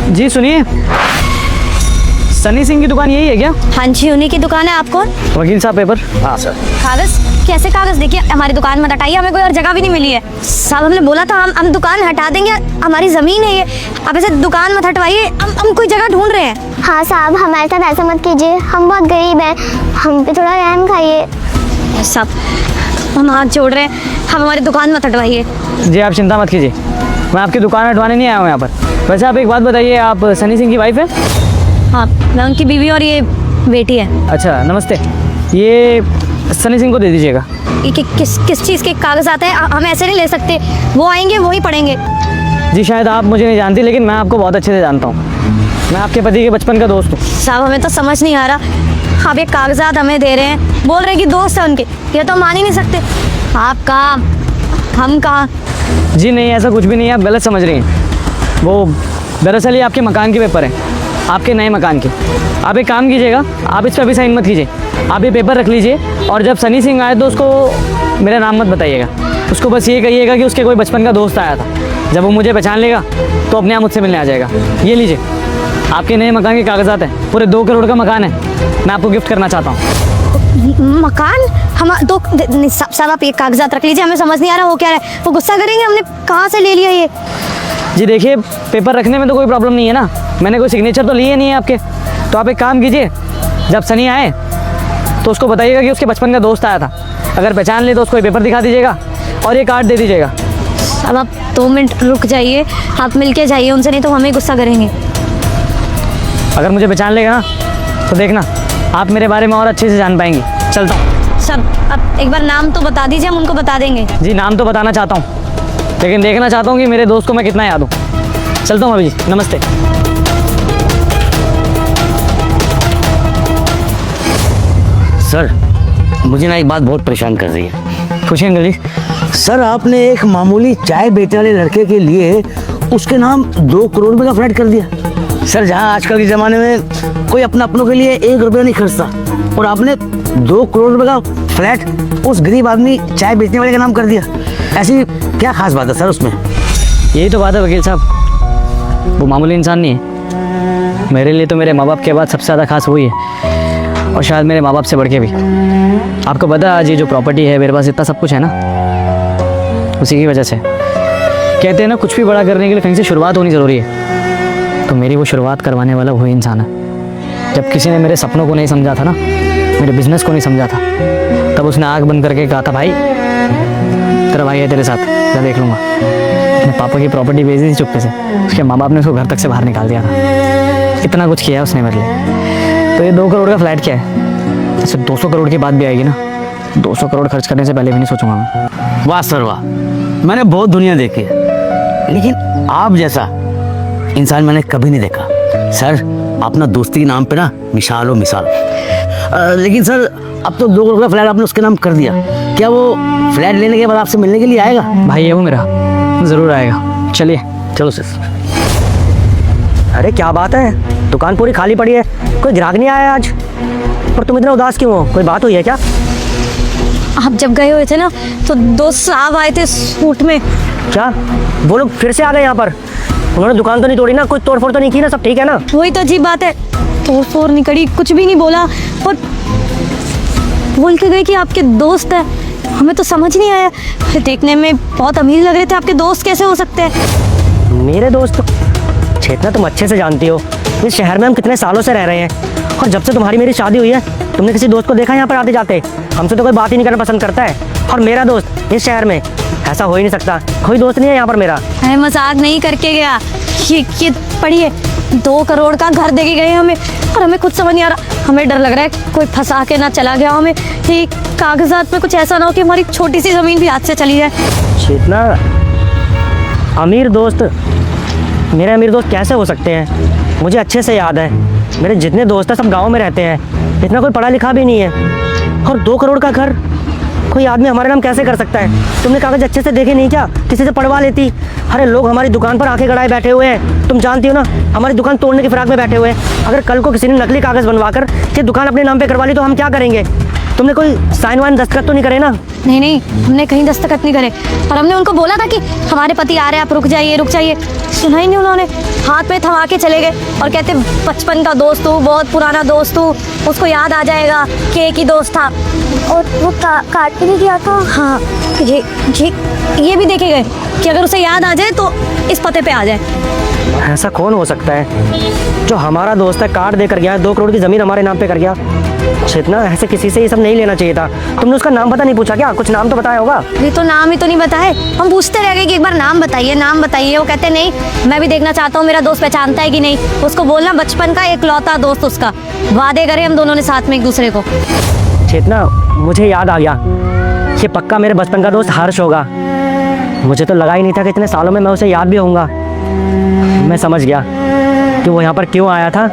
जी सुनिए, सनी सिंह की दुकान यही है क्या? हाँ जी, उन्हीं की दुकान है। आप कौन? वकील साहब पेपर। हाँ सर। कागज? कैसे कागज? देखिए हमारी दुकान मत हटाइए, हमें कोई और जगह भी नहीं मिली है। साहब हमने बोला था हम दुकान हटा देंगे, हमारी जमीन है ये। आप ऐसे दुकान मत हटवाइए, हम कोई जगह ढूंढ रहे हैं। हाँ साहब, हमारे साथ ऐसा मत कीजिए, हम बहुत गरीब हैं, हम पे थोड़ा रहम खाइए। साहब हम हाथ जोड़ रहे हैं, हम हमारी दुकान मत हटवाइए। जी आप चिंता मत कीजिए, मैं आपकी दुकान हटवाने नहीं आया हूँ यहाँ पर। वैसे आप एक बात बताइए, आप सनी सिंह की वाइफ है? हाँ, मैं उनकी बीवी और ये बेटी है। अच्छा नमस्ते, ये सनी सिंह को दे दीजिएगा। ये किस चीज़ के कागज आते हैं? हम ऐसे नहीं ले सकते, वो आएंगे वही पढ़ेंगे। जी शायद आप मुझे नहीं जानती, लेकिन मैं आपको बहुत अच्छे से जानता हूँ। मैं आपके पति के बचपन का दोस्त हूँ। साहब हमें तो समझ नहीं आ रहा, आप ये कागजात हमें दे रहे हैं, बोल रहे हैं कि दोस्त है उनके, ये तो मान ही नहीं सकते। आप कहाँ, हम कहाँ? जी नहीं, ऐसा कुछ भी नहीं है, आप गलत समझ रही हैं। वो दरअसल ये आपके मकान के पेपर हैं, आपके नए मकान के। आप एक काम कीजिएगा, आप इस पर अभी साइन मत कीजिए, आप ये पेपर रख लीजिए, और जब सनी सिंह आए तो उसको मेरा नाम मत बताइएगा। उसको बस ये कहिएगा कि उसके कोई बचपन का दोस्त आया था। जब वो मुझे पहचान लेगा तो अपने आप मुझसे मिलने आ जाएगा। ये लीजिए, आपके नए मकान के कागजात हैं, पूरे 2 करोड़ का मकान है, मैं आपको गिफ्ट करना चाहता हूँ। मकान? हम दो साहब आप ये कागजात रख लीजिए, हमें समझ नहीं आ रहा हो क्या है। वो गुस्सा करेंगे, हमने कहाँ से ले लिया ये? जी देखिए, पेपर रखने में तो कोई प्रॉब्लम नहीं है ना, मैंने कोई सिग्नेचर तो लिए नहीं है आपके। तो आप एक काम कीजिए, जब सनी आए तो उसको बताइएगा कि उसके बचपन का दोस्त आया था। अगर पहचान ले तो उसको ये पेपर दिखा दीजिएगा और ये कार्ड दे दीजिएगा। अब आप 2 मिनट रुक जाइए, आप मिल के जाइए उनसे, नहीं तो हमें गुस्सा करेंगे। अगर मुझे पहचान लेगा ना तो देखना, आप मेरे बारे में और अच्छे से जान पाएंगी। चलता हूँ। सब अब एक बार नाम तो बता दीजिए, हम उनको बता देंगे। जी नाम तो बताना चाहता हूँ, लेकिन देखना चाहता हूँ कि मेरे दोस्त को मैं कितना याद हूँ। चलता हूँ अभी जी, नमस्ते। सर मुझे ना एक बात बहुत परेशान कर रही है। पूछिए अंकल जी। सर आपने एक मामूली चाय बेचने वाले लड़के के लिए उसके नाम 2 करोड़ रुपए का फ्लैट कर दिया। सर जहां आजकल के ज़माने में कोई अपनों के लिए 1 रुपया नहीं खर्चता, और आपने 2 करोड़ रुपए का फ्लैट उस गरीब आदमी चाय बेचने वाले का नाम कर दिया। ऐसी क्या खास बात है सर उसमें? यही तो बात है वकील साहब, वो मामूली इंसान नहीं है। मेरे लिए तो मेरे माँ बाप के बाद सबसे ज़्यादा खास वही है, और शायद मेरे माँ बाप से बढ़ के भी। आपको पता आज ये जो प्रॉपर्टी है, मेरे पास इतना सब कुछ है ना, उसी की वजह से। कहते हैं ना, कुछ भी बड़ा करने के लिए कहीं से शुरुआत होनी ज़रूरी है, तो मेरी वो शुरुआत करवाने वाला वही इंसान है। जब किसी ने मेरे सपनों को नहीं समझा था ना, मेरे बिजनेस को नहीं समझा था, तब उसने आँख बंद करके कहा था, भाई तेरा भाई है तेरे साथ, मैं देख लूँगा। अपने पापा की प्रॉपर्टी बेच दी थी चुप्पे से, उसके माँ बाप ने उसको घर तक से बाहर निकाल दिया था। इतना कुछ किया उसने मेरे लिए। तो ये 2 करोड़ का फ्लैट क्या है? ऐसे 200 करोड़ की बात भी आएगी ना, 200 करोड़ खर्च करने से पहले भी नहीं सोचूंगा मैं। वाह सर वाह, मैंने बहुत दुनिया देखी है, लेकिन आप जैसा इंसान मैंने कभी नहीं देखा। सर अपना दोस्ती के नाम पे ना मिसाल हो मिसाल। लेकिन सर अब तो 2 करोड़ का फ्लैट आपने उसके नाम कर दिया, क्या वो फ्लैट लेने के बाद आपसे मिलने के लिए आएगा? भाई है वो मेरा, ज़रूर आएगा। चलिए। चलो सर। अरे क्या बात है, दुकान पूरी खाली पड़ी है, कोई ग्राहक नहीं आया आज। और तुम इतना उदास क्यों हो, कोई बात हुई है क्या? आप जब गए हुए थे ना, तो 2 साहब आए थे सूट में। क्या वो लोग फिर से आ गए यहाँ पर? उन्होंने दुकान तो नहीं तोड़ी ना, कोई तोड़फोड़ तो नहीं की ना, सब ठीक है ना? वही तो अजीब बात है, तोड़ फोड़ नहीं करी, कुछ भी नहीं बोला, और बोल के गए कि आपके दोस्त है। हमें तो समझ नहीं आया, देखने में बहुत अमीर लग रहे थे, आपके दोस्त कैसे हो सकते हैं? मेरे दोस्त? चेतना तुम अच्छे से जानती हो, इस शहर में हम कितने सालों से रह रहे हैं, और जब से तुम्हारी मेरी शादी हुई है, तुमने किसी दोस्त को देखा यहाँ पर आते जाते? हमसे तो कोई बात ही नहीं करना पसंद करता है। और मेरा दोस्त इस शहर में, ऐसा हो ही नहीं सकता, कोई दोस्त नहीं है यहाँ पर मेरा। अरे मजाक नहीं करके गया, ये पढ़िए, 2 करोड़ का घर दे के गए हमें, और हमें कुछ समझ नहीं आ रहा। हमें डर लग रहा है कोई फंसा के ना चला गया हमें, ये कागजात में कुछ ऐसा ना हो कि हमारी छोटी सी ज़मीन भी हाथ से चली जाए। चेतना, अमीर दोस्त, मेरे अमीर दोस्त कैसे हो सकते हैं? मुझे अच्छे से याद है, मेरे जितने दोस्त हैं सब गांव में रहते हैं, इतना कोई पढ़ा लिखा भी नहीं है। और 2 करोड़ का घर कोई आदमी हमारे नाम कैसे कर सकता है? तुमने कागज अच्छे से देखे नहीं क्या? किसी से पढ़वा लेती। अरे लोग हमारी दुकान पर आंखें गड़ाए बैठे हुए हैं, तुम जानती हो ना, हमारी दुकान तोड़ने की फिराक में बैठे हुए हैं। अगर कल को किसी ने नकली कागज बनवा कर ये दुकान अपने नाम पे करवा ली तो हम क्या करेंगे? तुमने कोई साइन वाइन दस्तखत तो नहीं करे ना? नहीं नहीं, हमने कहीं दस्तखत नहीं करे। और हमने उनको बोला था कि हमारे पति आ रहे हैं, आप रुक जाइए रुक जाइए। सुना ही नहीं उन्होंने, हाथ में थमा के चले गए और कहते बचपन का दोस्त हूँ, बहुत पुराना दोस्त हूँ, उसको याद आ जाएगा कि एक ही दोस्त था। और वो काट भी दिया था। हाँ, ये भी देखे गए कि अगर उसे याद आ जाए तो इस पते पे आ जाए। ऐसा कौन हो सकता है जो हमारा दोस्त है, कार्ड देकर गया है, 2 करोड़ की ज़मीन हमारे नाम पे कर गया। चेतना, ऐसे किसी से ये सब नहीं लेना चाहिए था। तुमने उसका नाम पता नहीं पूछा क्या? कुछ नाम तो बताया होगा। ये तो नाम ही तो नहीं बताए। हम पूछते रह गए कि एक बार नाम बताइए नाम बताइए। वो कहते नहीं, मैं भी देखना चाहता हूँ मेरा दोस्त पहचानता है कि नहीं। उसको बोलना बचपन का इकलौता दोस्त उसका। वादे करे हम दोनों ने साथ में एक दूसरे को। चेतना, मुझे याद आ गया, ये पक्का मेरे बचपन का दोस्त हर्ष होगा। मुझे तो लगा ही नहीं था कि इतने सालों में मैं उसे याद भी होऊंगा। मैं समझ गया कि वो यहाँ पर क्यों आया था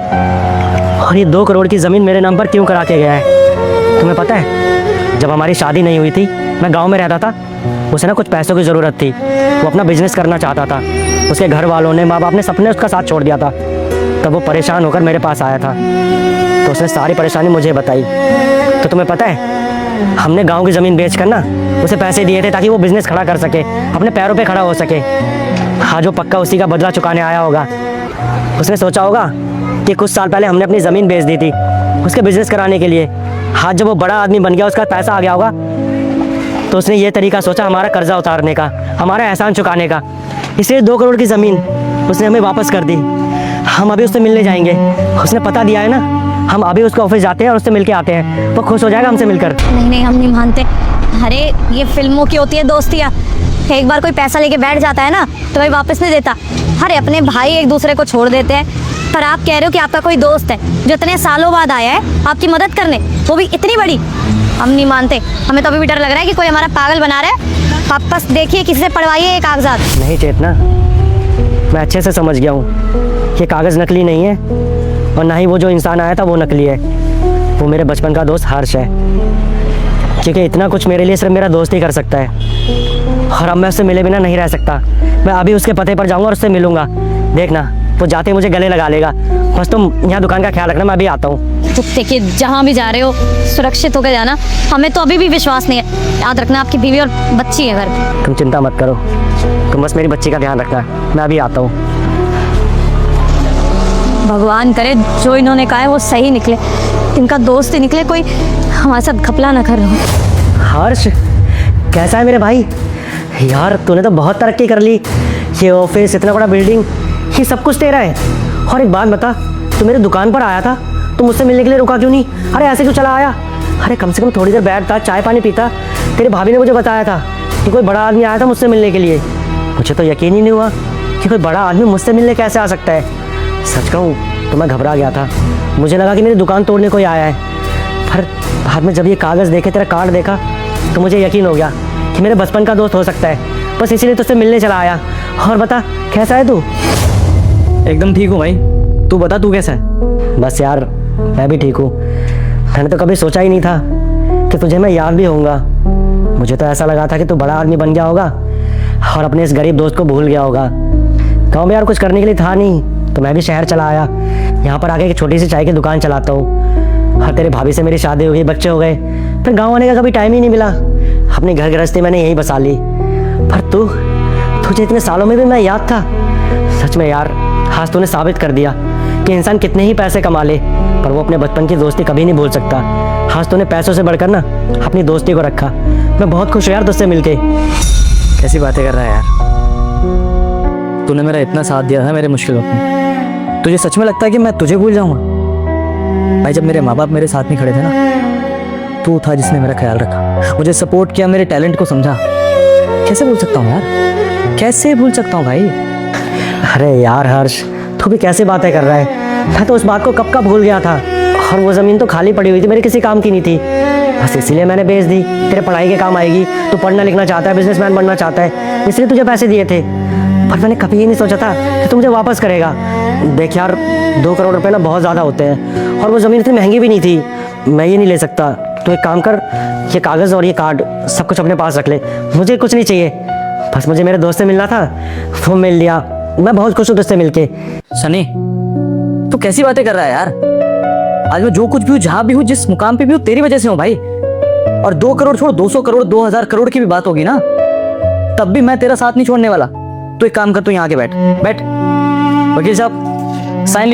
और ये 2 करोड़ की ज़मीन मेरे नाम पर क्यों करा के गया है। तुम्हें पता है, जब हमारी शादी नहीं हुई थी, मैं गांव में रहता था। उसे ना कुछ पैसों की ज़रूरत थी, वो अपना बिजनेस करना चाहता था। उसके घर वालों ने, माँ बाप ने, सबने उसका साथ छोड़ दिया था। तब वो परेशान होकर मेरे पास आया था, तो उसने सारी परेशानी मुझे बताई। तो तुम्हें पता है, हमने गांव की ज़मीन बेच कर ना उसे पैसे दिए थे ताकि वो बिज़नेस खड़ा कर सके, अपने पैरों पे खड़ा हो सके। आज वो पक्का उसी का बदला चुकाने आया होगा। उसने सोचा होगा कि कुछ साल पहले हमने अपनी ज़मीन बेच दी थी उसके बिज़नेस कराने के लिए। आज जब वो बड़ा आदमी बन गया, उसका पैसा आ गया होगा, तो उसने ये तरीका सोचा हमारा कर्जा उतारने का, हमारा एहसान चुकाने का। इसलिए 2 करोड़ की ज़मीन उसने हमें वापस कर दी। हम अभी उससे मिलने जाएंगे। उसने पता दिया है ना, हम अभी उसके ऑफिस जाते हैं और उससे मिलके आते हैं। वो खुश हो जाएगा हमसे मिलकर। नहीं नहीं, हम नहीं मानते। अरे ये फिल्मों की होती है दोस्तियाँ। एक बार कोई पैसा लेके बैठ जाता है ना तो भाई वापस नहीं देता। अरे अपने भाई एक दूसरे को छोड़ देते हैं, पर आप कह रहे हो कि आपका कोई दोस्त है जो इतने सालों बाद आया है आपकी मदद करने, वो भी इतनी बड़ी। हम नहीं मानते। हमें तो अभी भी डर लग रहा है कि कोई हमारा पागल बना रहा है। वापस देखिए, किसी से पढ़वाइए ये कागजात। नहीं चेतना, मैं अच्छे से समझ गया हूँ, ये कागज़ नकली नहीं है और ना ही वो जो इंसान आया था वो नकली है। वो मेरे बचपन का दोस्त हर्ष है, क्योंकि इतना कुछ मेरे लिए सिर्फ मेरा दोस्त ही कर सकता है। और अब मैं उससे मिले बिना नहीं रह सकता। मैं अभी उसके पते पर जाऊँगा और उससे मिलूँगा। देखना, वो जाते ही मुझे गले लगा लेगा। बस तुम यहाँ दुकान का ख्याल रखना, मैं अभी आता हूँ। तो देखिए, जहाँ भी जा रहे हो सुरक्षित होकर जाना। हमें तो अभी भी विश्वास नहीं है। याद रखना, आपकी बीवी और बच्ची है घर पे। तुम चिंता मत करो, तुम बस मेरी बच्ची का ध्यान रखना। मैं अभी आता हूँ। भगवान करे जो इन्होंने कहा है वो सही निकले, इनका दोस्त ही निकले, कोई हमारे साथ घपला ना कर रहा हो। हर्ष, कैसा है मेरे भाई? यार तूने तो बहुत तरक्की कर ली। ये ऑफिस, इतना बड़ा बिल्डिंग, ये सब कुछ तेरा है। और एक बात बता, तू मेरी दुकान पर आया था, तू मुझसे मिलने के लिए रुका क्यों नहीं? अरे ऐसे क्यों चला आया? अरे कम से कम थोड़ी देर बैठता, चाय पानी पीता। तेरी भाभी ने मुझे बताया था कि कोई बड़ा आदमी आया था मुझसे मिलने के लिए। मुझे तो यकीन ही नहीं हुआ कि कोई बड़ा आदमी मुझसे मिलने कैसे आ सकता है। सच कहूँ तो मैं घबरा गया था। मुझे लगा कि मेरी दुकान तोड़ने कोई आया है। पर बाद में जब ये कागज़ देखे, तेरा कार्ड देखा, तो मुझे यकीन हो गया कि मेरे बचपन का दोस्त हो सकता है। बस इसीलिए तुझसे मिलने चला आया। और बता, कैसा है तू? एकदम ठीक हूँ भाई, तू बता तू कैसा है? बस यार, मैं भी ठीक हूँ। मैंने तो कभी सोचा ही नहीं था कि तुझे मैं याद भी होऊंगा। मुझे तो ऐसा लगा था कि तू बड़ा आदमी बन गया होगा और अपने इस गरीब दोस्त को भूल गया होगा। गाँव में यार कुछ करने के लिए था नहीं, तो मैं भी शहर चला आया। यहाँ पर आके एक छोटी सी चाय की दुकान चलाता हूँ। और तेरे भाभी से मेरी शादी हो गई, बच्चे हो गए, फिर गाँव आने का कभी टाइम ही नहीं मिला। अपनी घर गृहस्थी मैंने यहीं बसा ली। पर तुझे इतने सालों में भी मैं याद था। सच में यार, आज तूने साबित कर दिया कि इंसान कितने ही पैसे कमा ले, पर वो अपने बचपन की दोस्ती कभी नहीं भूल सकता। आज तूने पैसों से बढ़कर ना अपनी दोस्ती को रखा। मैं बहुत खुश हूँ यार तुझसे मिलके। कैसी बातें कर रहा है यार? तूने मेरा इतना साथ दिया था मेरे मुश्किल वक्त में। तुझे सच में लगता है कि मैं तुझे भूल जाऊंगा? भाई, जब मेरे माँ बाप मेरे साथ नहीं खड़े थे ना, तू था जिसने मेरा ख्याल रखा, मुझे सपोर्ट किया, मेरे टैलेंट को समझा। कैसे भूल सकता हूँ यार, कैसे भूल सकता हूँ भाई? अरे यार हर्ष, तू भी कैसे बातें कर रहा है? मैं तो उस बात को कब का भूल गया था। और वो ज़मीन तो खाली पड़ी हुई थी, मेरे किसी काम की नहीं थी। बस इसीलिए मैंने बेच दी। तेरे पढ़ाई के काम आएगी, तू पढ़ना लिखना चाहता है, बिजनेसमैन बनना चाहता है, इसलिए तुझे पैसे दिए थे। पर मैंने कभी ये नहीं सोचा था कि तू मुझे वापस करेगा। देख यार, 2 करोड़ रुपए ना बहुत ज़्यादा होते हैं, और वो ज़मीन इतनी महंगी भी नहीं थी। मैं ये नहीं ले सकता। तो एक काम कर, ये कागज़ और ये कार्ड सब कुछ अपने पास रख ले। मुझे कुछ नहीं चाहिए, बस मुझे मेरे दोस्त से मिलना था, वो मिल लिया। मैं बहुत खुश हूँ तुझसे मिलके। सनी, तू कैसी बातें कर रहा है यार? आज मैं जो कुछ भी हूँ, जहाँ भी हूँ, जिस मुकाम पे भी हूँ, तेरी वजह से हूँ भाई। और 2 करोड़ छोड़ 200 करोड़ 2000 करोड़ की भी बात होगी ना, तब भी मैं तेरा साथ नहीं छोड़ने वाला। तो एक काम कर, तू यहाँ आके बैठ बैठ। वकील साहब साइन